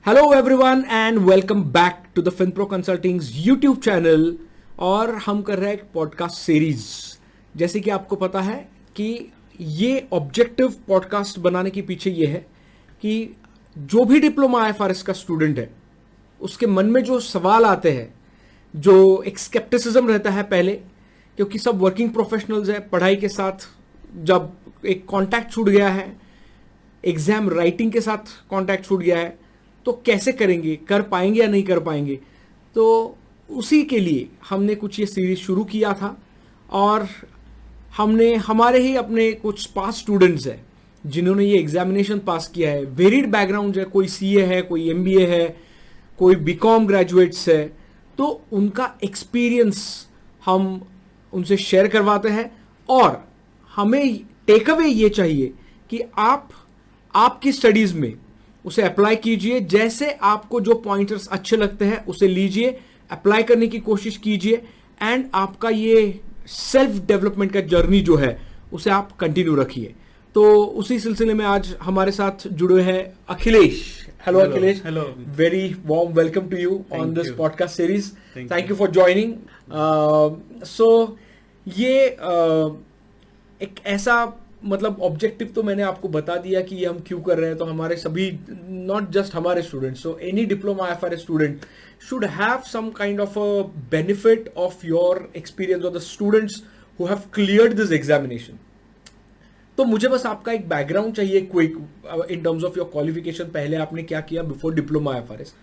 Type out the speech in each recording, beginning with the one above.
Hello everyone and welcome back to the Finpro consultings YouTube channel. और हम कर रहे हैं एक पॉडकास्ट सीरीज। जैसे कि आपको पता है कि ये ऑब्जेक्टिव पॉडकास्ट बनाने के पीछे ये है कि जो भी डिप्लोमा आईएफआरएस का स्टूडेंट है उसके मन में जो सवाल आते हैं, जो एक स्केप्टिसिज्म रहता है पहले, क्योंकि सब वर्किंग प्रोफेशनल्स है, पढ़ाई के साथ जब एक कांटेक्ट छूट गया है, एग्जाम राइटिंग के साथ कांटेक्ट छूट गया है, तो कैसे करेंगे, कर पाएंगे या नहीं कर पाएंगे। तो उसी के लिए हमने कुछ ये सीरीज शुरू किया था और हमने हमारे ही अपने कुछ पास स्टूडेंट्स हैं जिन्होंने ये एग्जामिनेशन पास किया है। वेरिड बैकग्राउंड है, कोई सीए है, कोई एमबीए है, कोई बीकॉम ग्रेजुएट्स है, तो उनका एक्सपीरियंस हम उनसे शेयर करवाते हैं। और हमें टेक अवे ये चाहिए कि आप आपकी स्टडीज में उसे अप्लाई कीजिए। जैसे आपको जो पॉइंटर्स अच्छे लगते हैं उसे लीजिए, अप्लाई करने की कोशिश कीजिए एंड आपका ये सेल्फ डेवलपमेंट का जर्नी जो है उसे आप कंटिन्यू रखिए। तो उसी सिलसिले में आज हमारे साथ जुड़े हैं Akhilesh. Hello Akhilesh, hello, very warm welcome to you on this podcast series. Thank you for joining. So ये एक ऐसा मतलब ऑब्जेक्टिव तो मैंने आपको बता दिया कि ये हम क्यों कर रहे हैं। तो हमारे सभी, नॉट जस्ट हमारे students, so any diploma IFRS student should have some kind of a benefit of your experience और the students who have cleared this examination. तो मुझे बस आपका एक बैकग्राउंड चाहिए quick in terms of your qualification. पहले आपने क्या किया बिफोर डिप्लोमा आईएफआरएस,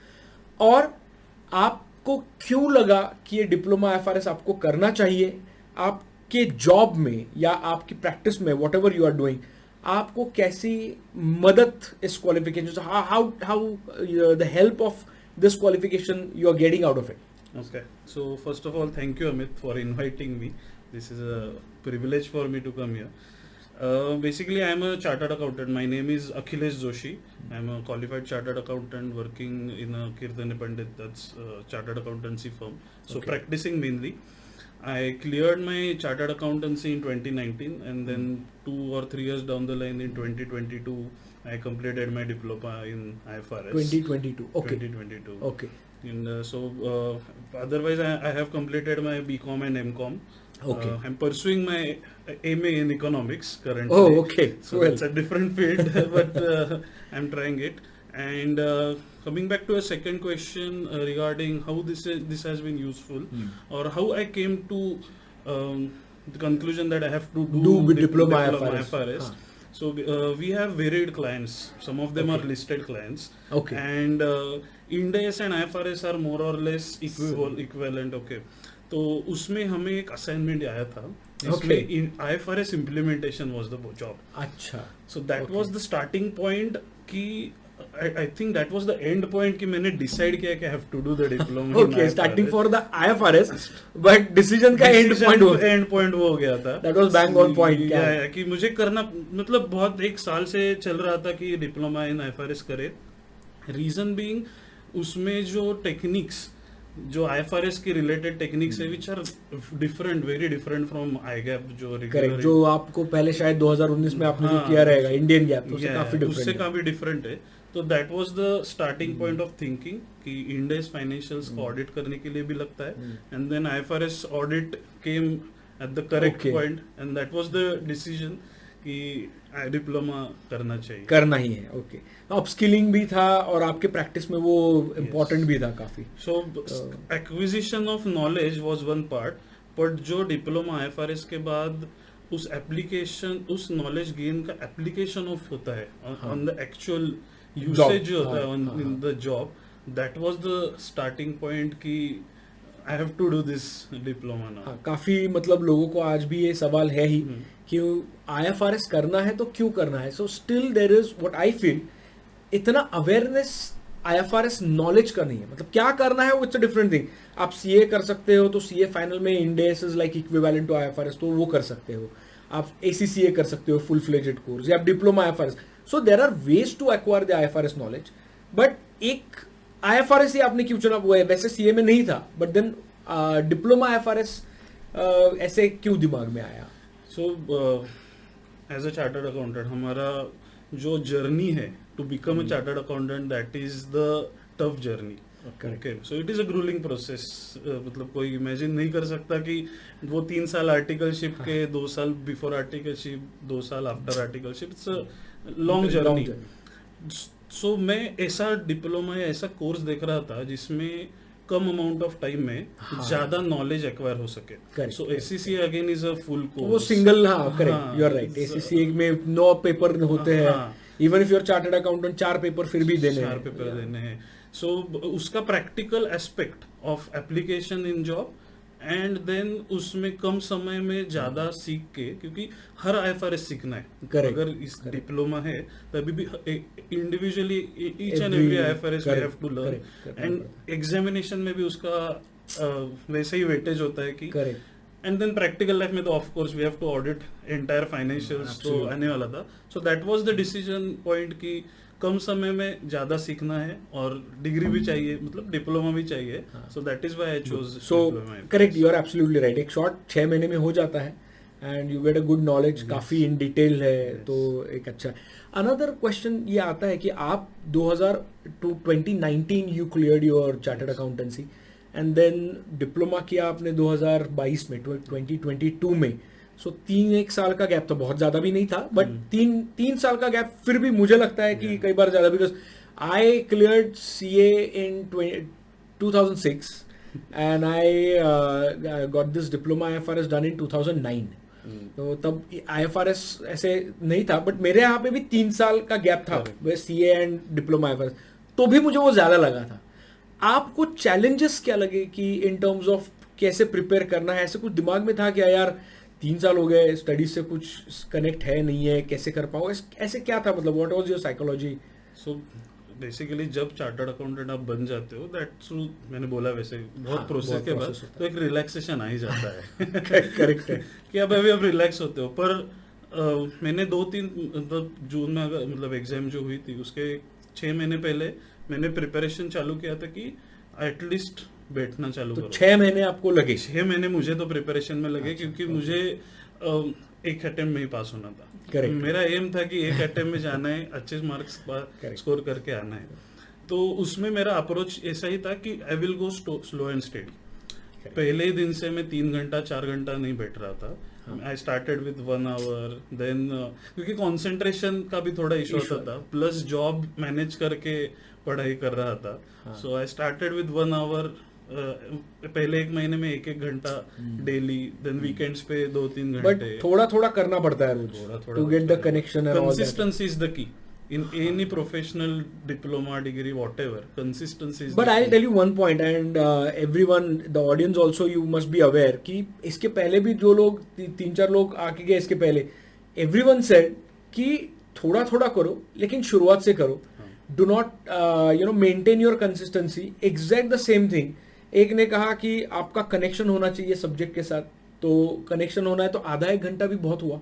और आपको क्यों लगा कि ये डिप्लोमा आईएफआरएस आपको करना चाहिए। आप के जॉब में या आपकी प्रैक्टिस में, whatever you are doing, आपको कैसी मदद इस qualification, how the help of this qualification you are getting out of it. Okay. So first of all, thank you Amit for inviting me. This is a privilege for me to come here. Basically, I am a chartered accountant. My name is Akhilesh Joshi. I am a qualified chartered accountant working in a Kirtane Pandit, that's a chartered accountancy firm. So Okay. practicing mainly. I cleared my chartered accountancy in 2019, and then 2 or 3 years down the line in 2022, I completed my diploma in IFRS. 2022. Okay. 2022. Okay. And otherwise, I have completed my BCom and MCom. Okay. I'm pursuing my MA in economics currently. Oh, okay. So Well. it's a different field, but I'm trying it. And coming back to a second question regarding how this has been useful, or how I came to the conclusion that I have to do with diploma IFRS. IFRS. So we have varied clients. Some of them Okay. are listed clients. Okay. And Ind AS and IFRS are more or less equivalent. Okay. तो उसमें हमें एक assignment आया था, इसमें IFRS implementation was the job. अच्छा. So that Okay. was the starting point कि I think that was the end point कि मैंने decide किया कि I have to do the diploma. Okay, starting for the IFRS, but decision का end point हो. end point वो हो गया था. That was bang on point. क्या है? कि मुझे करना, मतलब बहुत एक साल से चल रहा था कि डिप्लोमा इन IFRS करे. Reason being, उसमें जो टेक्निक्स, जो IFRS के रिलेटेड टेक्निक्स है, which are different, very different from IGAP जो करेक्ट, जो आपको पहले शायद 2019 में आपने जो किया रहेगा इंडियन गैप, उससे काफी डिफरेंट उससे काफी डिफरेंट है. तो that was the starting point of thinking कि इंड एस फाइनेंशियल्स को ऑडिट करने के लिए भी लगता है, and then IFRS audit came at the correct point, and that was the decision कि डिप्लोमा करना चाहिए, करना ही है. ओके, अपस्किलिंग भी था और आपके प्रैक्टिस में वो इम्पोर्टेंट भी था काफी. So acquisition of knowledge was one part, but जो डिप्लोमा IFRS के बाद उस एप्लीकेशन, उस नॉलेज गेन का एप्लीकेशन ऑफ होता है ऑन द एक्चुअल यूसेज जो होता है in the job, that was the starting point कि I have to do this diploma now. काफी मतलब लोगों को आज भी ये सवाल है ही कि IFRS करना है तो क्यों करना है. So still there is, what I feel, इतना अवेयरनेस IFRS नॉलेज का नहीं है. मतलब क्या करना है वो इट्स अ डिफरेंट थिंग. आप CA कर सकते हो तो CA फाइनल में Ind AS is like equivalent to IFRS, तो वो कर सकते हो. आप ACCA कर सकते हो, फुल फ्लेजेड कोर्स, या diploma IFRS. So there are ways to acquire the IFRS knowledge. But एक IFRS ही आपने क्यों चुना? वो है वैसे CA में नहीं था, बट देन डिप्लोमा IFRS ऐसे क्यों दिमाग में आया? So as a chartered accountant हमारा जो जर्नी है to become a chartered accountant, that is the tough journey. Okay, so it is a grueling process. मतलब कोई इमेजिन नहीं कर सकता कि वो 3 साल आर्टिकलशिप के, 2 साल बिफोर आर्टिकलशिप, 2 साल after articleship, it's a long journey. So मैं ऐसा डिप्लोमा या ऐसा कोर्स देख रहा था जिसमें कम अमाउंट ऑफ टाइम में ज्यादा नॉलेज एक्वायर हो सके. So ACC again is a full course. वो सिंगल, हाँ correct, you are right. ACC में 9 पेपर होते हैं. Even if you are chartered accountant 4 paper फिर भी देने हैं. सो उसका practical aspect of application in job, and then उसमें कम समय में ज्यादा सीख के, क्योंकि हर IFRS सीखना है. अगर इस डिप्लोमा है तभी भी individually each and every IFRS we have to learn. And examination में भी उसका वैसे ही वेटेज होता है कि, एंड देन प्रैक्टिकल लाइफ में तो of course we have to audit entire financials, तो आने वाला था. So that was the decision point कि कम समय में ज्यादा सीखना है और डिग्री भी चाहिए, मतलब डिप्लोमा भी चाहिए. So that is why I chose. So correct, you are absolutely right. एक शॉर्ट 6 महीने में हो जाता है and you get a good knowledge. काफी इन डिटेल है, तो एक अच्छा. अनदर क्वेश्चन ये आता है कि आप 2019 you cleared your chartered accountancy and then diploma किया आपने 2022 में, 2022 में. सो 3-1 साल का गैप तो बहुत ज्यादा भी नहीं था, बट 3 साल का गैप फिर भी मुझे लगता है कि कई बार ज्यादा, because I cleared CA in 2006 and I got this diploma IFRS done in 2009. तो तब IFRS ऐसे नहीं था, बट मेरे यहाँ पे भी 3 साल का गैप था CA एंड डिप्लोमा IFRS, तो भी मुझे वो ज्यादा लगा था. आपको चैलेंजेस क्या लगे कि इन टर्म्स ऑफ कैसे प्रिपेयर करना है? ऐसे कुछ दिमाग में था कि यार 3 साल हो गए, स्टडीज से कुछ कनेक्ट है नहीं है, कैसे कर पाओगे, ऐसे क्या था? मतलब what was your psychology? So basically जब चार्टर्ड अकाउंटेंट आप बन जाते हो, दैट्स, मैंने बोला वैसे बहुत प्रोसेस के बाद तो एक रिलैक्सेशन आ ही जाता है. करेक्ट है कि अब अभी आप रिलैक्स होते हो. पर मैंने 2-3 मतलब जून में मतलब एग्जाम जो हुई थी उसके 6 महीने पहले मैंने प्रिपरेशन चालू किया था कि एटलीस्ट बैठना चालू करो. 6 महीने आपको लगे? 6 महीने मुझे तो प्रिपरेशन में लगे. क्योंकि मुझे एक अटेम्प्ट में ही पास होना था. मेरा एम था कि एक अटेम्प्ट में जाना है, अच्छे मार्क्स स्कोर करके आना है. तो उसमें मेरा अप्रोच ऐसा ही था कि I will go slow and steady. पहले ही दिन से मैं 3 घंटा 4 घंटा नहीं बैठ रहा था. I started with 1 hour, then क्योंकि कंसंट्रेशन का भी थोड़ा इशू होता था, प्लस जॉब मैनेज करके पढ़ाई कर रहा था. सो आई स्टार्टेड विद 1 आवर. पहले 1 महीने में 1-1 घंटा डेली, देन वीकेंड्स पे 2-3 घंटे. बट थोड़ा थोड़ा करना पड़ता है रोज to get the connection and all that. Consistency is the key in any professional diploma degree whatever. Consistency is. But I'll tell you one point, and everyone, the audience also, you must be aware कि इसके पहले भी जो लोग 3-4 लोग आके गए इसके पहले, everyone said कि थोड़ा थोड़ा करो लेकिन शुरुआत से करो. Do not maintain your consistency. Exact the same thing. एक ने कहा कि आपका कनेक्शन होना चाहिए सब्जेक्ट के साथ, तो कनेक्शन होना है तो आधा 1 घंटा भी बहुत हुआ.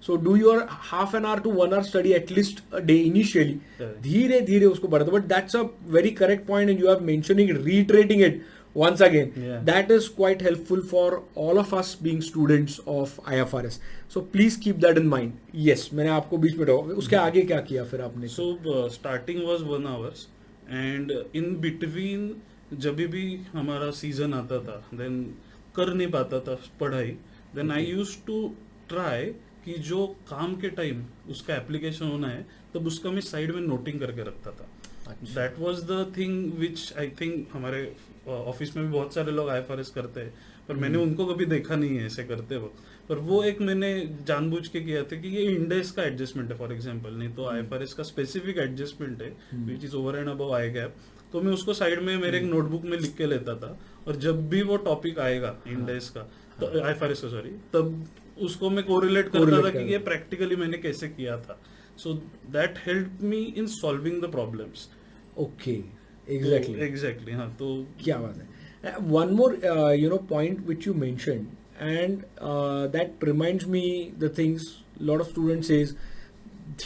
So do your half an hour to 1 hour study at least a day initially. धीरे धीरे उसको बढ़ाते. But that's a very correct point and you are mentioning, reiterating it once again. That is quite helpful for all of us being students of IFRS. So please keep that in mind. Yes, मैंने आपको बीच में रोका. उसके आगे क्या किया फिर आपने? So starting was 1 hour and in between जब भी हमारा सीजन आता था then कर नहीं पाता था पढ़ाई. Then I used to try कि जो काम के टाइम उसका एप्लीकेशन होना है तब उसका मैं साइड में नोटिंग करके रखता था. That was the thing which I think हमारे ऑफिस में भी बहुत सारे लोग IFRS करते हैं, पर मैंने उनको कभी देखा नहीं है ऐसे करते वक्त. पर वो एक मैंने जानबूझ के किया था कि ये इंडेक्स का एडजस्टमेंट है फॉर एग्जांपल, नहीं तो IFRS का स्पेसिफिक एडजस्टमेंट है which is over and above I gap. तो मैं उसको साइड में मेरे एक नोटबुक में लिख के लेता था और जब भी वो टॉपिक आएगा इंडेक्स का, तो IFRS का सॉरी, तब उसको मैं कोरिलेट करता था कि ये प्रैक्टिकली मैंने कैसे किया था. So that help me in solving the problems. Okay, exactly. हाँ, तो क्या बात है. One more point which you mentioned and that reminds me the things lot of students says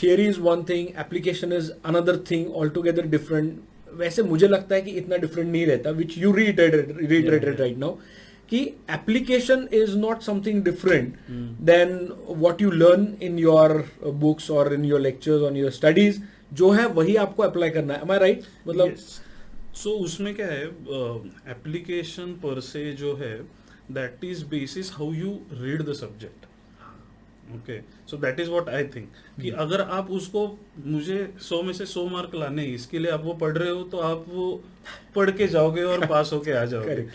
theory is one thing, application is another thing altogether different. वैसे मुझे लगता है कि इतना डिफरेंट नहीं रहता, which you reiterated right now, कि application is not something different than what you learn in your books or in your lectures on your studies. जो है वही आपको अप्लाई करना है, am I right? मतलब सो उसमें क्या है, एप्लीकेशन पर से जो है that is basis how you read the subject. Okay, so that is what I think कि अगर आप उसको, मुझे 100 में से 100 मार्क लाने हैं, इसके लिए आप वो पढ़ रहे हो तो आप वो पढ़ के जाओगे और पास होके आ जाओगे.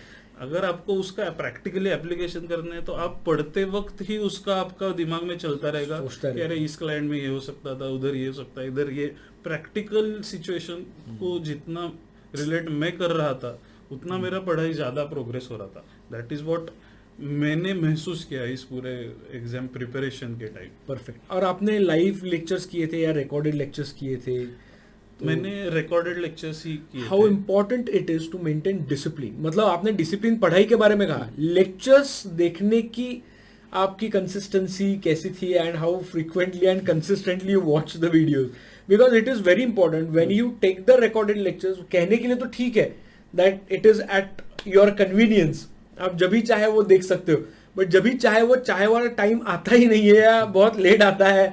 अगर आपको उसका प्रैक्टिकली एप्लीकेशन करना है तो आप पढ़ते वक्त ही उसका आपका दिमाग में चलता रहेगा कि अरे इस क्लाइंट में ये हो सकता था, उधर ये हो सकता है, इधर ये. प्रैक्टिकल सिचुएशन को जितना रिलेट मैं कर रहा था उतना मेरा पढ़ाई ज्यादा प्रोग्रेस हो रहा था. दैट इज व्हाट मैंने महसूस किया इस पूरे एग्जाम प्रिपरेशन के टाइम. परफेक्ट. और आपने लाइव लेक्चर्स किए थे या रिकॉर्डेड लेक्चर्स किए थे? तो मैंने रिकॉर्डेड लेक्चर्स ही किए. How important it is to maintain discipline. मतलब आपने डिसिप्लिन पढ़ाई के बारे में कहा, लेक्चर्स देखने की आपकी कंसिस्टेंसी कैसी थी and how frequently and consistently you watch the videos, because it is very important when you take the recorded lectures. कहने के लिए तो ठीक है that it is at your convenience, आप जब भी चाहे वो देख सकते हो, बट जब भी चाहे वो चाहे वाला टाइम आता ही नहीं है या बहुत लेट आता है.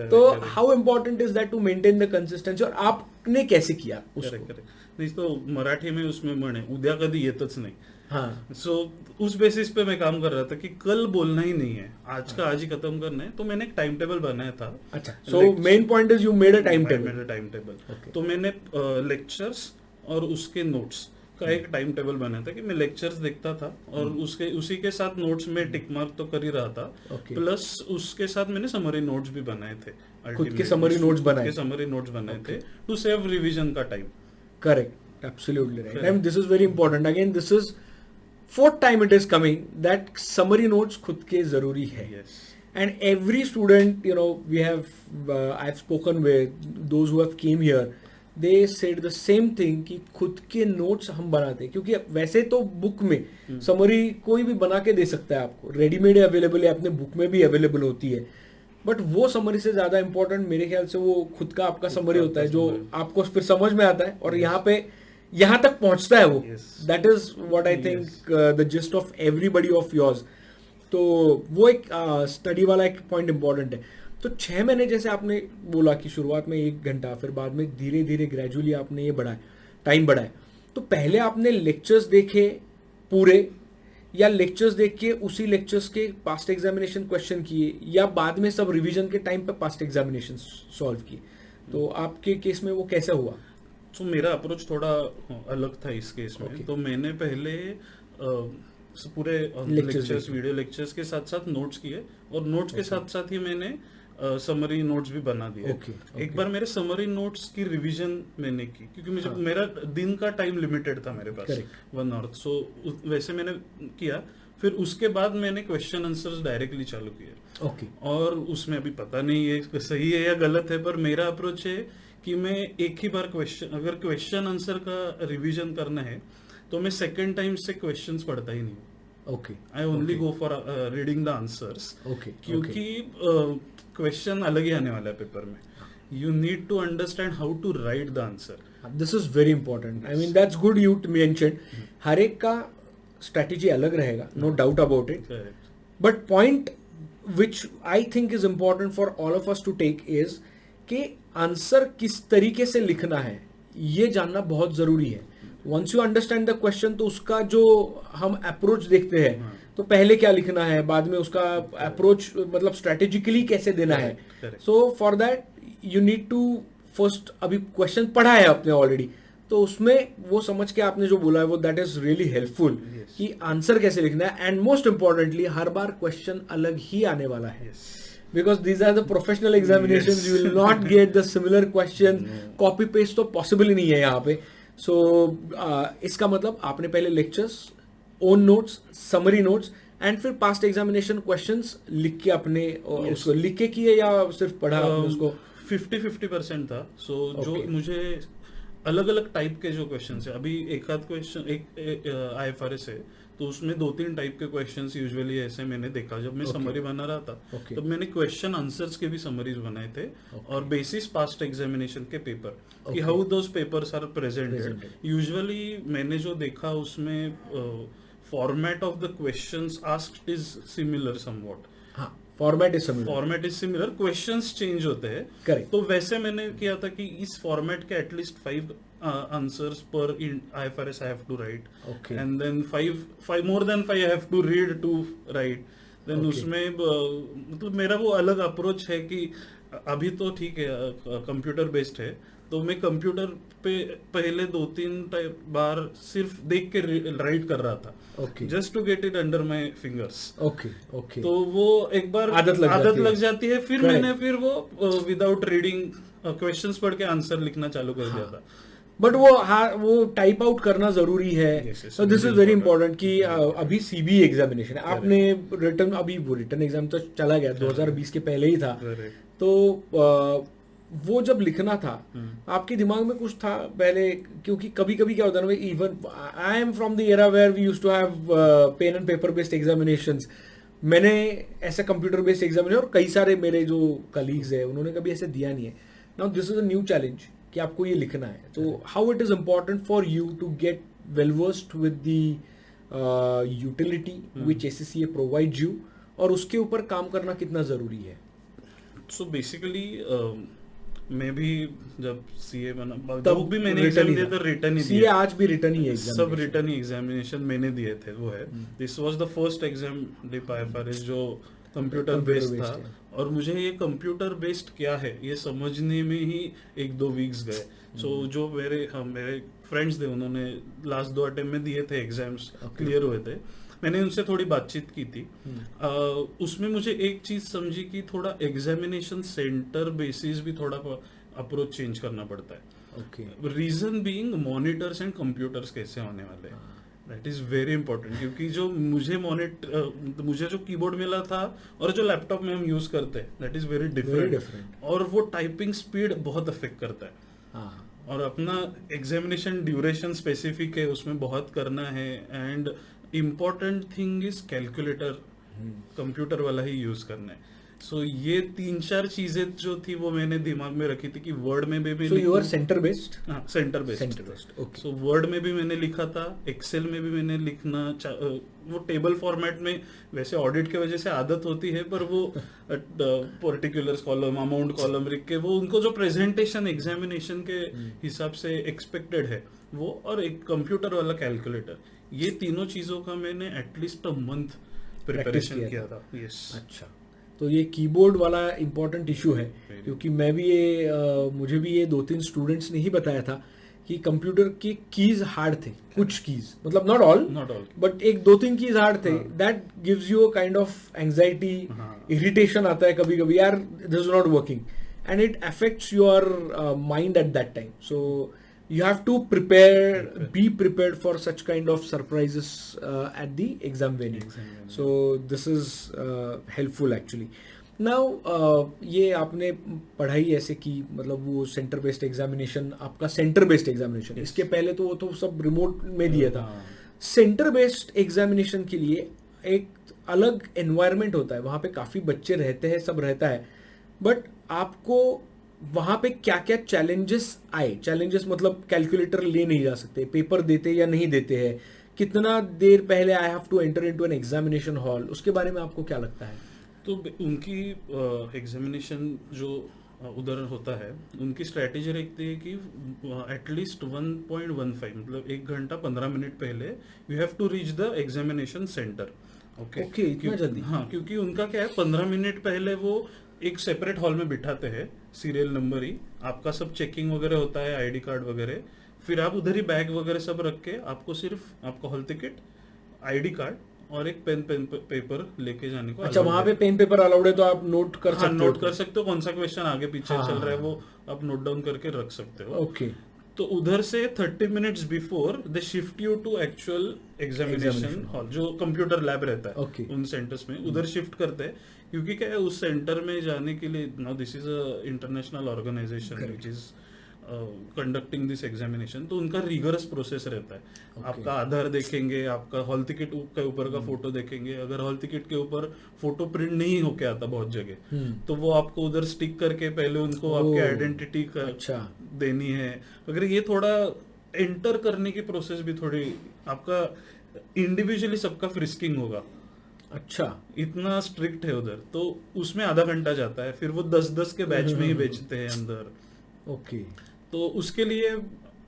तो how important is that to maintain the consistency, और आपने कैसे किया उसको? नहीं तो मराठी में उसमें म्हणे उद्या कधी येतच नाही. हाँ. सो उस बेसिस पे मैं काम कर रहा था कि कल बोलना ही नहीं है, आज का आज ही खत्म करना है. तो मैंने एक टाइम टेबल बनाया था. अच्छा, so main point is you made a time table. तो मैंने लेक्चर्स और उसके नोट्स का एक टाइम टेबल बनाया था कि मैं लेक्चर्स देखता था और उसी के साथ नोट्स में टिक मार्क तो कर ही रहा था. प्लस उसके साथ मैंने समरी नोट्स भी बनाए थे. खुद के समरी नोट्स बनाए थे टू सेव रिवीजन का time. Correct, absolutely right. And this is very important. Again this is fourth time it is coming that summary notes खुद के जरूरी है. And every student, you know, we have I've spoken with those who have came here, they said the same thing कि खुद के notes हम बनाते हैं, क्योंकि वैसे तो बुक में समरी कोई भी बना के दे सकता है आपको, रेडीमेड अवेलेबल है, अपने बुक में भी अवेलेबल होती है. बट वो समरी से ज्यादा इंपॉर्टेंट मेरे ख्याल से वो खुद का आपका समरी होता है जो आपको फिर समझ में आता है और यहाँ तक पहुंचता है वो. That is what I think the gist of everybody of yours. तो वो एक स्टडी वाला एक पॉइंट इंपॉर्टेंट है. तो 6 महीने जैसे आपने बोला कि शुरुआत में 1 घंटा, फिर बाद में धीरे धीरे ग्रेजुअली आपने ये टाइम बढ़ाया. तो पहले आपने लेक्चर्स देखे पूरे, या लेक्चर्स देख के उसी लेक्चर्स के पास्ट एग्जामिनेशन क्वेश्चन किए, या बाद में सब रिवीजन के टाइम पे पास्ट एग्जामिनेशन सॉल्व किए? तो आपके केस में वो कैसे हुआ? तो मेरा अप्रोच थोड़ा अलग था इस केस में. तो मैंने पहले पूरे लेक्चर्स, वीडियो लेक्चर्स के साथ साथ नोट्स किए और नोट्स के साथ साथ ही मैंने समरी नोट्स भी बना दिए. एक बार मेरे समरी नोट्स की रिवीजन मैंने की, क्योंकि मुझे मेरा दिन का टाइम लिमिटेड था मेरे पास 1 आवर. सो वैसे मैंने किया. फिर उसके बाद मैंने क्वेश्चन आंसर्स डायरेक्टली चालू किए. और उसमें अभी पता नहीं ये सही है या गलत है, पर मेरा अप्रोच है कि मैं एक ही बार अगर क्वेश्चन आंसर का रिवीजन करना है तो मैं सेकंड टाइम से क्वेश्चंस पढ़ता ही नहीं. I only go for reading the answers. क्योंकि क्वेश्चन अलग ही आने वाला है पेपर में. You need to understand how to write the answer. This is very important. I mean that's good you mentioned. हर एक का स्ट्रेटेजी अलग रहेगा, no doubt about it. But point which I think is important for all of us to take is कि answer किस तरीके से लिखना है ये जानना बहुत जरूरी है. Once you understand the question, तो उसका जो हम अप्रोच देखते हैं, तो पहले क्या लिखना है, बाद में उसका अप्रोच मतलब स्ट्रेटेजिकली कैसे देना है. So for that you need to first, अभी क्वेश्चन पढ़ा है आपने ऑलरेडी, तो उसमें वो समझ के आपने जो बोला है वो दैट इज रियली हेल्पफुल कि आंसर कैसे लिखना है. And most importantly her bar question अलग ही आने वाला है. Because these are the professional examinations, you will not get the similar question. Copy paste तो possible ही नहीं है यहाँ पे. So इसका मतलब आपने पहले lectures, own notes, summary notes, and फिर past examination questions लिख के अपने उसको लिख के किए या सिर्फ पढ़ा उसको? 50-50% था. So जो मुझे अलग अलग टाइप के जो क्वेश्चन है, अभी एक आध क्वेश्चन एक IFRS है तो उसमें 2-3 टाइप के क्वेश्चंस यूजुअली ऐसे मैंने देखा. जब मैं समरी बना रहा था तब मैंने क्वेश्चन आंसर्स के भी समरीज बनाए थे और बेसिस पास्ट एग्जामिनेशन के पेपर कि how those papers are presented. Usually मैंने जो देखा उसमें format of the questions asked is similar somewhat. हाँ, format is similar, format is similar, questions change होते हैं. करेक्ट. तो वैसे मैंने किया था कि इस फॉर्मेट के एटलीस्ट 5 आंसर्स पर IFRS I have to write, Okay. And then 5 more than 5 I have to read to write. Then Okay. उसमें मतलब मेरा वो अलग अप्रोच है कि अभी तो ठीक है कंप्यूटर बेस्ड है, तो मैं कंप्यूटर पे पहले 2-3 बार सिर्फ देख के राइट कर रहा था, okay just to get it under my fingers. Okay okay. तो वो एक बार आदत लग जाती है. फिर Correct. मैंने फिर वो विदाउट रीडिंग क्वेश्चंस पढ़ के आंसर लिखना चालू कर दिया था. बट वो टाइप आउट करना जरूरी है. Yes, yes, so this is very very important. Important कि अभी सीबी एग्जामिनेशन है, आपने रिटर्न, अभी वो रिटर्न एग्जाम तो चला गया, 2020 के पहले ही था. Correct. तो वो जब लिखना था आपके दिमाग में कुछ था पहले? क्योंकि कभी कभी क्या होता है ना, even I am from the era where we used to have pen and paper based examinations. मैंने ऐसा कंप्यूटर बेस्ड एग्जामिनेशन, और कई सारे मेरे जो कलीग्स है उन्होंने कभी ऐसे दिया नहीं है. Now this is a new challenge कि आपको ये लिखना है. तो how it is important for you to get well versed with the utility which SCCA provide you, और उसके ऊपर काम करना कितना जरूरी है? सो बेसिकली मैं भी जब CA बना, तब तब भी मैंने written एग्जाम ही दिया था. था, रिटर्न ही CA दिया. आज भी रिटर्न ही है सब रिटर्न ही एग्जामिनेशन मैंने दिए थे. वो है, this was the first exam dip IFRS जो कंप्यूटर Computer बेस्ड based था. है. और मुझे ये कंप्यूटर बेस्ड क्या है ये समझने में ही 1-2 वीक्स गए. सो जो मेरे फ्रेंड्स थे, उन्होंने लास्ट 2 अटेम्प्ट में दिए थे एग्जाम्स, क्लियर हुए थे. मैंने उनसे थोड़ी बातचीत की थी. उसमें मुझे एक चीज समझी कि थोड़ा एग्जामिनेशन सेंटर बेसिस भी थोड़ा अप्रोच चेंज करना पड़ता है. Okay. Reason being monitors and computers कैसे होने वाले हैं, दैट इज वेरी इंपॉर्टेंट. क्योंकि जो मुझे जो कीबोर्ड मिला था और जो लैपटॉप में हम यूज करते हैं, दैट इज वेरी डिफरेंट. और वो टाइपिंग स्पीड बहुत अफेक्ट करता है. हाँ. और अपना एग्जामिनेशन ड्यूरेशन स्पेसिफिक है, उसमें बहुत करना है. And important thing is calculator, computer वाला ही यूज करना है. सो ये 3-4 चीजें जो थी वो मैंने दिमाग में रखी थी कि वर्ड में भी so you are centre based. हाँ, centre based. Okay. So word में भी मैंने लिखा था, एक्सेल में भी मैंने लिखना वो टेबल फॉर्मेट में. वैसे ऑडिट की वजह से आदत होती है, पर वो पर्टिकुलर्स कॉलम, अमाउंट कॉलम लिख के, वो उनको जो प्रेजेंटेशन एग्जामिनेशन के हिसाब से एक्सपेक्टेड है वो, और एक कंप्यूटर वाला कैलकुलेटर, ये तीनों चीजों का मैंने एटलीस्ट अ मंथ प्रिपरेशन किया था. यस. अच्छा. तो ये कीबोर्ड वाला इम्पोर्टेंट इशू है, क्योंकि मैं भी मुझे भी ये 2-3 स्टूडेंट्स ने ही बताया था कि कंप्यूटर की कीज हार्ड थे. कुछ कीज, मतलब not all, but 1-2-3 keys hard थे. That gives you a kind of anxiety, irritation आता है कभी कभी, यार this is not working, and it affects your mind at that time. So you have to be prepared for such kind of surprises at the exam venue. So this is helpful actually. Now ये आपने पढ़ाई ऐसे की, मतलब वो centre based examination, आपका centre based examination, इसके पहले तो वो तो सब रिमोट में दिया था. सेंटर बेस्ड एग्जामिनेशन के लिए एक अलग एनवायरनमेंट होता है, वहाँ पे काफ़ी बच्चे रहते हैं, सब रहता है. बट आपको वहां पे क्या क्या चैलेंजेस आए? चैलेंजेस मतलब कैलकुलेटर ले नहीं जा सकते, पेपर देते या नहीं देते हैं, कितना देर पहले I have to enter into an examination hall, उसके बारे में आपको क्या लगता है? तो उनकी एग्जामिनेशन जो उधर होता है, उनकी स्ट्रेटेजी रहती है कि एटलीस्ट 1.15 मतलब 1 घंटा 15 मिनट पहले you have to reach the examination centre. Okay. इतना जल्दी? हाँ, क्योंकि उनका क्या है, 15 मिनट पहले वो एक सेपरेट हॉल में बिठाते हैं, सीरियल नंबर ही, आपका सब चेकिंग वगैरह होता है, ID कार्ड वगैरह, फिर आप उधर ही बैग वगैरह सब रख के, आपको सिर्फ आपका हॉल टिकट, ID कार्ड और एक पेन पेपर लेके जाने को. अच्छा, वहाँ पे पेन पेपर अलाउड है, तो आप नोट कर सकते हो? नोट कर सकते हो, कौन सा क्वेश्चन आगे पीछे चल रहा है वो आप नोट डाउन करके रख सकते हो. ओके. तो उधर से 30 minutes before they shift you to actual examination hall, जो कंप्यूटर लैब रहता है उन सेंटर्स में, उधर शिफ्ट करते हैं. क्योंकि क्या है, उस सेंटर में जाने के लिए, now this is a international organisation which is conducting this examination, तो उनका रिगरस प्रोसेस रहता है. आपका आधार देखेंगे, आपका हॉल टिकट के ऊपर का फोटो देखेंगे. अगर हॉल टिकट के ऊपर फोटो प्रिंट नहीं होके आता बहुत जगह, तो वो आपको उधर स्टिक करके पहले उनको आपकी आइडेंटिटी देनी है. अगर ये थोड़ा एंटर करने की प्रोसेस भी थोड़ी आपका इंडिविजुअली सबका फ्रिस्किंग होगा. अच्छा, इतना स्ट्रिक्ट है उधर, तो उसमें आधा घंटा जाता है, फिर वो 10-10 के बैच में ही बेचते हैं अंदर। ओके, तो उसके लिए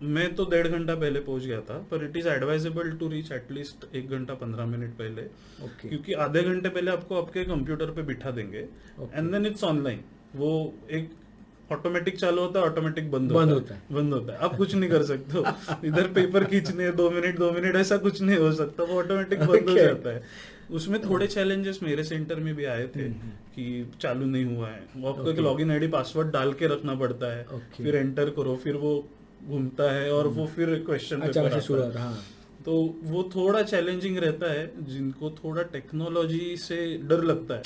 मैं तो 1.5 घंटा पहले पहुंच गया था, पर it is advisable to reach at least 1 घंटा 15 मिनट पहले, ओके, क्योंकि आधे घंटे पहले आपको आपके कंप्यूटर पे बिठा देंगे, एंड देन इट्स ऑनलाइन। वो एक ऑटोमेटिक चालू होता है, ऑटोमेटिक बंद होता है, बंद होता है, आप कुछ नहीं कर सकते हो। इधर पेपर खींचने 2 मिनट ऐसा कुछ नहीं हो सकता, वो ऑटोमेटिक बंद हो Okay. जाता है। उसमें थोड़े चैलेंजेस मेरे सेंटर में भी आए थे कि चालू नहीं हुआ है, वो आपको एक Okay. लॉगिन आईडी पासवर्ड डाल के रखना पड़ता है, Okay. फिर एंटर करो, फिर वो घूमता है और वो फिर क्वेश्चन अच्छा, पेपर वैसे शुरू आता है। हाँ, तो वो थोड़ा चैलेंजिंग रहता है, जिनको थोड़ा टेक्नोलॉजी से डर लगता है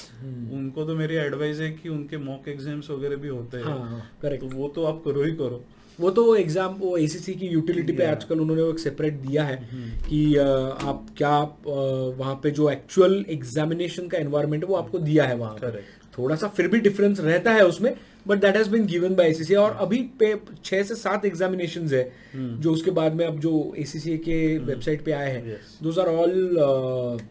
उनको तो मेरी एडवाइस है कि उनके मॉक एग्जाम्स वगैरह भी होते हैं, हाँ, करेक्ट। तो वो तो आप करो ही करो। वो तो एग्जाम, वो एसीसी की यूटिलिटी पे Yeah. आजकल उन्होंने वो एक सेपरेट दिया है कि आप क्या वहाँ पे जो एक्चुअल एग्जामिनेशन का एनवायरनमेंट है वो आपको दिया है वहाँ पे। Correct. थोड़ा सा फिर भी डिफरेंस रहता है उसमें, but that has been given by ACC. और अभी पे 6 से 7 एग्जामिनेशंस है जो उसके बाद में अब जो एसीसी के वेबसाइट पे आए हैं, Yes. Those are all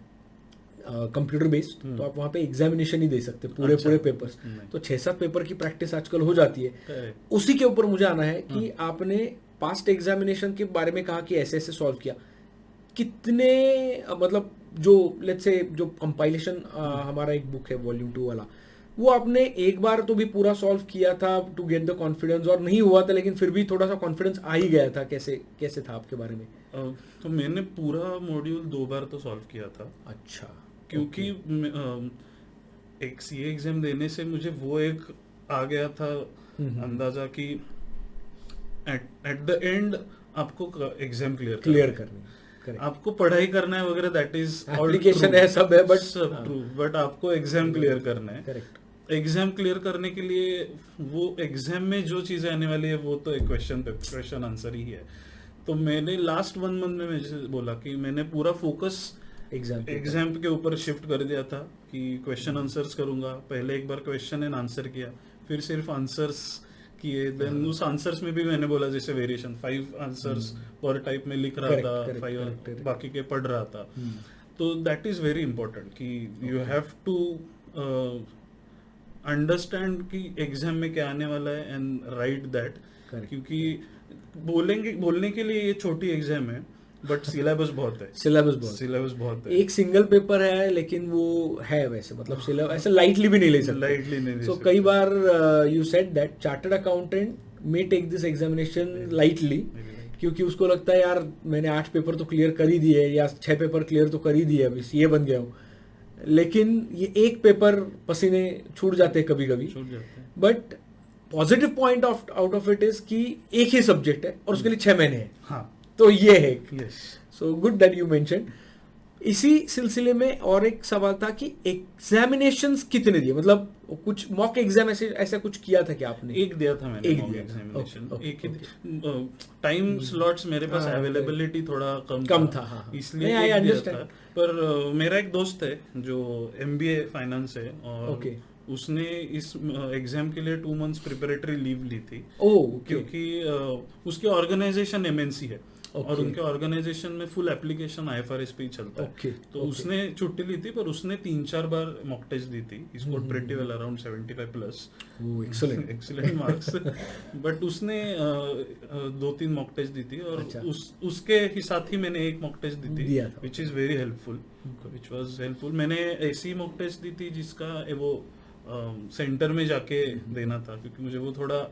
computer based, तो आप वहाँ पे एग्जामिनेशन ही दे सकते पूरे अच्छा। पूरे पेपर्स। नहीं। तो 6-7 पेपर की प्रैक्टिस आजकल हो जाती है। Correct. उसी के ऊपर मुझे आना है कि आपने पास्ट एग्जामिनेशन के बारे में कहा कि ऐसे ऐसे सॉल्व किया, कितने मतलब जो लेट्स से जो कंपाइलेशन हमारा एक बुक है वॉल्यूम 2 वाला, वो आपने एक बार तो भी पूरा सॉल्व किया था टू गेट द कॉन्फिडेंस, और नहीं हुआ था लेकिन फिर भी थोड़ा सा कॉन्फिडेंस आ ही गया था, कैसे कैसे था आपके बारे में? तो मैंने पूरा मॉड्यूल 2 बार तो सॉल्व किया था, अच्छा, क्योंकि एक सीए एग्जाम देने से मुझे वो एक आ गया था अंदाजा कि एट द एंड आपको एग्जाम क्लियर करनी, करेक्ट। आपको पढ़ाई करना है वगैरह, दैट इज एप्लीकेशन है, सब है, बट सब ट्रू, बट आपको एग्जाम क्लियर करना है। करेक्ट। एग्जाम क्लियर करने के लिए वो एग्जाम में जो चीजें आने वाली है वो तो एक क्वेश्चन आंसर ही है। तो मैंने लास्ट 1 मंथ में मुझे बोला कि मैंने पूरा फोकस एग्जाम के ऊपर शिफ्ट कर दिया था कि क्वेश्चन आंसर्स करूंगा। पहले एक बार क्वेश्चन एंड आंसर किया, फिर सिर्फ आंसर्स किए, देन उस आंसर्स में भी मैंने बोला जैसे वेरिएशन 5 आंसर्स पर टाइप में लिख रहा था, 5 बाकी के पढ़ रहा था। तो दैट इज वेरी इंपॉर्टेंट कि यू हैव टू अंडरस्टैंड कि एग्जाम में क्या आने वाला है एंड राइट दैट, क्योंकि बोलने के लिए ये छोटी एग्जाम है बट सिलेबस बहुत है। सिलेबस बहुत है। एक सिंगल पेपर है लेकिन वो है वैसे, मतलब सिलेबस ऐसे लाइटली भी नहीं ले सकते। लाइटली नहीं ले सो सकते। कई बार you said that chartered accountant may take this examination lightly, क्योंकि उसको लगता है यार मैंने 8 पेपर तो क्लियर कर ही दिए या 6 पेपर क्लियर तो कर ही दिए, अभी सीए बन गया हूँ। लेकिन ये एक पेपर पसीने छूट जाते हैं कभी कभी, but positive point out of it is कि एक ही सब्जेक्ट है और उसके लिए 6 महीने हैं। हाँ, तो ये है। Yes, so good that you mention. इसी सिलसिले में और एक सवाल था कि एग्जामिनेशंस कितने दिए, मतलब कुछ मॉक एग्जाम ऐसा कुछ किया था क्या आपने? एक दिया था मैंने मॉक एग्जामिनेशन, एक ही टाइम स्लॉट्स मेरे पास अवेलेबिलिटी थोड़ा कम था। हाँ। इसलिए आई एक दिया अंडरस्टैंड। था। पर मेरा एक दोस्त है जो एमबीए फाइनेंस है, और उसने इस एग्जाम के लिए 2 मंथ्स प्रिपरेटरी लीव ली थी। क्योंकि उसकी ऑर्गेनाइजेशन एमएनसी है और उनके ऑर्गेनाइजेशन में फुल एप्लीकेशन आईएफआरएस पे ही चलता है। तो उसने छुट्टी ली थी, पर उसने 3-4 बार मॉक टेस्ट दी थी, score pretty well around 75 plus, excellent marks. But उसने 2-3 मॉक टेस्ट दी थी, और उसके ही साथ ही मैंने एक मॉक टेस्ट दी थी, विच इज वेरी हेल्पफुल। मैंने ऐसी मॉक टेस्ट दी थी जिसका वो सेंटर में जाके देना था, क्योंकि मुझे वो थोड़ा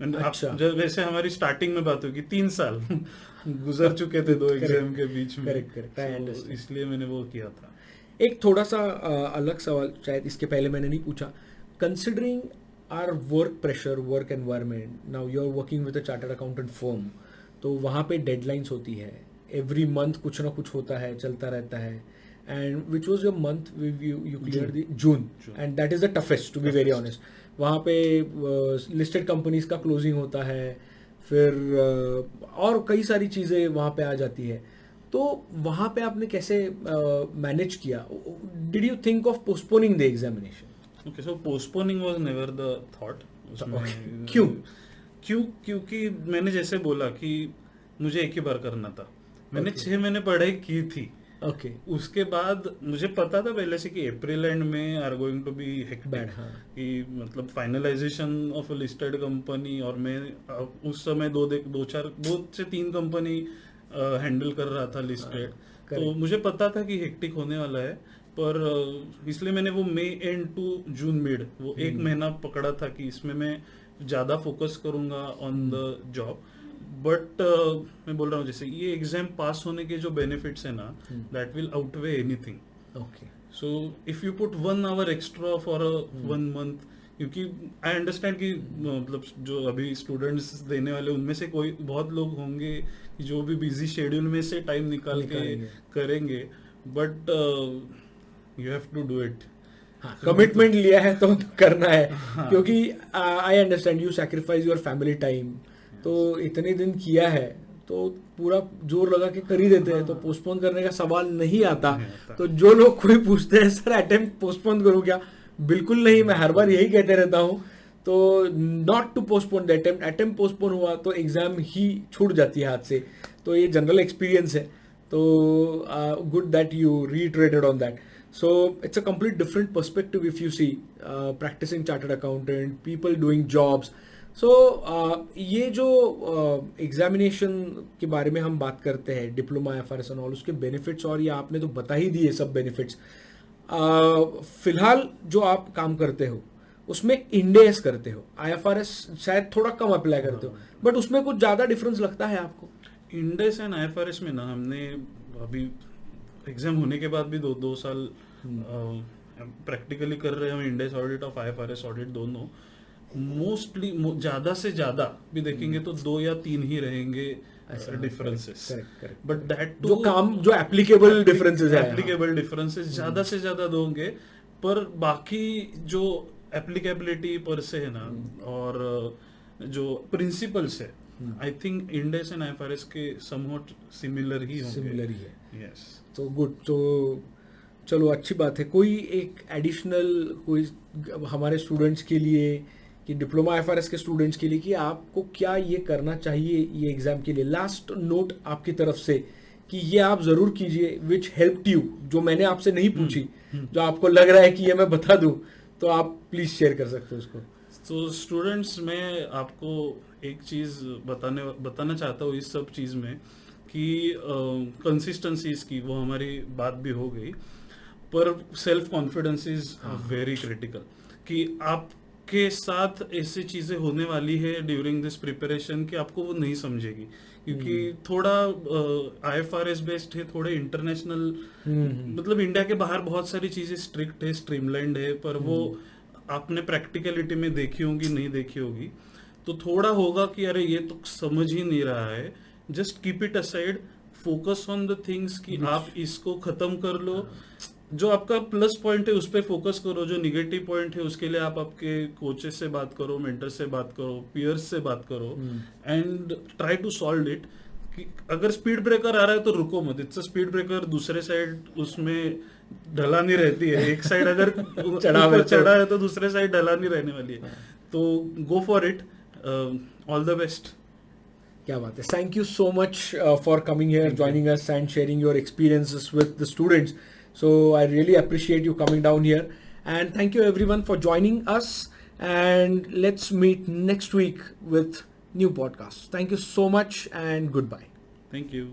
जब वैसे हमारी स्टार्टिंग में बात होगी 3 साल गुजर चुके थे 2 एग्जाम के बीच में, करेक्ट। इसलिए मैंने वो किया था। एक थोड़ा सा अलग सवाल, शायद इसके पहले मैंने नहीं पूछा, considering our work pressure, work environment, now you are working with a chartered accountant firm, तो वहाँ पे डेडलाइंस होती है, एवरी मंथ कुछ ना कुछ होता है, चलता रहता है। And which was your month you clear the June, and that is the toughest to be very honest. वहाँ पे लिस्टेड कंपनीज का क्लोजिंग होता है, फिर और कई सारी चीज़ें वहाँ पे आ जाती है। तो वहाँ पे आपने कैसे मैनेज किया? Did you think of postponing the examination? Okay, so postponing was never the thought. क्योंकि मैंने जैसे बोला कि मुझे एक ही बार करना था, मैंने 6 महीने पढ़ाई की थी, ओके उसके बाद मुझे पता था पहले से कि अप्रैल एंड में are going to be hectic, bad, हाँ कि मतलब finalisation of a listed company, और मैं उस समय दो से तीन कंपनी हैंडल कर रहा था लिस्टेड, तो मुझे पता था कि हेक्टिक होने वाला है। पर इसलिए मैंने वो मई एंड टू जून मिड वो एक महीना पकड़ा था कि इसमें मैं ज़्यादा फोकस करूंगा ऑन द जॉब। बट मैं बोल रहा हूँ जैसे ये एग्जाम पास होने के जो बेनिफिट्स है ना, that will outweigh anything. Okay so if you put 1 hour extra for 1 month, क्योंकि आई अंडरस्टैंड कि मतलब जो अभी स्टूडेंट्स देने वाले उनमें से कोई बहुत लोग होंगे जो भी बिजी शेड्यूल में से टाइम निकाल के करेंगे, but you have to do it. Commitment लिया है तो करना है, क्योंकि I understand you sacrifice your family time, तो इतने दिन किया है तो पूरा जोर लगा के कर ही देते हैं, तो पोस्टपोन करने का सवाल नहीं आता। तो जो लोग कोई पूछते हैं सर अटेम्प्ट पोस्टपोन करूं क्या, बिल्कुल नहीं, मैं हर बार यही कहते रहता हूं। तो not to postpone the attempt, attempt postpone हुआ तो एग्जाम ही छूट जाती है हाथ से, तो ये जनरल एक्सपीरियंस है। तो good that you reiterated on that. So it's a complete different perspective if you see practicing chartered accountant, people doing jobs. So ये जो एग्जामिनेशन के बारे में हम बात करते हैं, डिप्लोमा IFRS और उसके बेनिफिट्स, और ये आपने तो बता ही दिए सब बेनिफिट्स। फिलहाल जो आप काम करते हो उसमें इंड AS करते हो, IFRS शायद थोड़ा कम अप्लाई करते हो, बट उसमें कुछ ज़्यादा डिफरेंस लगता है आपको? इंड AS एंड IFRS में ना हमने अभी एग्जाम होने के बाद भी दो साल प्रैक्टिकली कर रहे हैं हम, इंड AS ऑडिट और IFRS ऑडिट दोनों। मोस्टली ज्यादा से ज्यादा भी देखेंगे तो 2 या 3 ही रहेंगे डिफरेंसेस, बट दैट जो काम जो एप्लीकेबल डिफरेंसेस है, एप्लीकेबल डिफरेंसेस ज्यादा से ज्यादा दोगे, पर बाकी जो एप्लीकेबिलिटी पर से है ना और जो प्रिंसिपल्स है, I think Ind AS and IFRS के समवॉट सिमिलर ही है। यस, तो गुड, तो चलो अच्छी बात है। कोई एक एडिशनल कोई हमारे स्टूडेंट्स के लिए, कि डिप्लोमा IFRS के स्टूडेंट्स के लिए, कि आपको क्या ये करना चाहिए ये एग्जाम के लिए, लास्ट नोट आपकी तरफ से कि ये आप जरूर कीजिए विच हेल्प्ड यू, जो मैंने आपसे नहीं पूछी, जो आपको लग रहा है कि ये मैं बता दूं, तो आप प्लीज शेयर कर सकते हो उसको। तो स्टूडेंट्स, मैं आपको एक चीज बताना चाहता हूँ इस सब चीज में कि कंसिस्टेंसीज की वो हमारी बात भी हो गई, पर self confidence is very critical. कि आपके साथ ऐसी चीजें होने वाली है ड्यूरिंग दिस प्रिपरेशन कि आपको वो नहीं समझेगी, क्योंकि थोड़ा IFRS बेस्ड है, थोड़े इंटरनेशनल, मतलब इंडिया के बाहर बहुत सारी चीजें स्ट्रिक्ट है, स्ट्रीमलाइंड है, पर वो आपने प्रैक्टिकलिटी में देखी होगी नहीं देखी होगी, तो थोड़ा होगा कि अरे ये तो समझ ही नहीं रहा है। Just keep it aside, focus on the things कि आप इसको खत्म कर लो। जो आपका प्लस पॉइंट है उस पर फोकस करो, जो निगेटिव पॉइंट है उसके लिए आप आपके कोचेस से बात करो, मेंटर से बात करो, पीयर्स से बात करो, and try to solve it. कि अगर स्पीड ब्रेकर आ रहा है तो रुको मत, इट्स अ स्पीड ब्रेकर, दूसरे साइड उसमें ढलानी रहती है, एक साइड अगर चढ़ा है तो दूसरे साइड ढलानी रहने वाली है, तो go for it. All the best. क्या बात है, thank you so much for coming here, joining us and sharing your experiences with the students. So I really appreciate you coming down here, and thank you everyone for joining us, and let's meet next week with new podcasts. Thank you so much and goodbye. Thank you.